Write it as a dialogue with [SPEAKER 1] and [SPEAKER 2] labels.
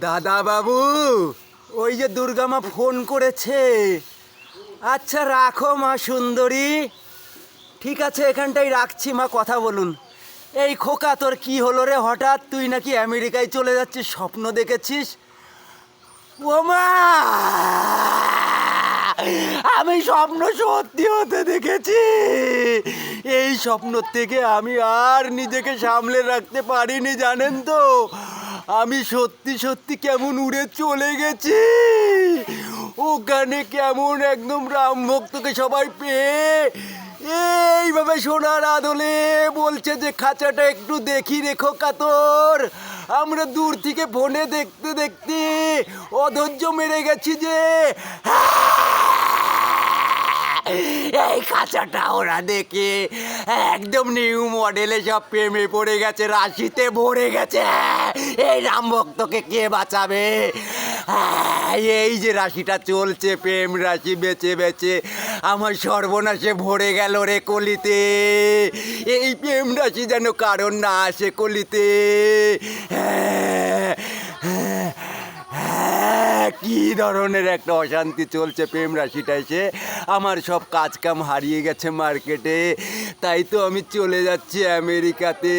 [SPEAKER 1] দাদা বাবু, ওই যে দুর্গা মা ফোন করেছে। আচ্ছা রাখো মা সুন্দরী, ঠিক আছে এখানটাই রাখছি মা, কথা বলুন। এই খোকা, তোর কি হলো রে হঠাৎ? তুই নাকি আমেরিকায় চলে যাচ্ছিস, স্বপ্ন দেখেছিস? ও মা, আমি স্বপ্ন সত্যি হতে দেখেছি। এই স্বপ্ন থেকে আমি আর নিজেকে সামলে রাখতে পারিনি, জানেন তো। আমি সত্যি সত্যি কেমন উড়ে চলে গেছি। ওখানে কেমন একদম রাম ভক্তকে সবাই পেয়ে এইভাবে সোনার আদলে বলছে যে খাঁচাটা একটু দেখি রেখো কাতর। আমরা দূর থেকে ফোনে দেখতে দেখতে অধৈর্য মেরে গেছি যে এই খাঁচাটা ওরা দেখে একদম নিউ মডেলে সব প্রেমে পড়ে গেছে, রাশিতে ভরে গেছে। এই রাম ভক্তকে কে বাঁচাবে? এই যে রাশিটা চলছে, প্রেম রাশি বেচে বেচে আমার সর্বনাশে ভরে গেল রে কলিতে। এই প্রেম রাশি যেন কারণ না আসে কলিতে। কি ধরনের একটা অশান্তি চলছে প্রেম রাশিটা এসে। আমার সব কাজ কাম হারিয়ে গেছে মার্কেটে, তাই তো আমি চলে যাচ্ছি আমেরিকাতে।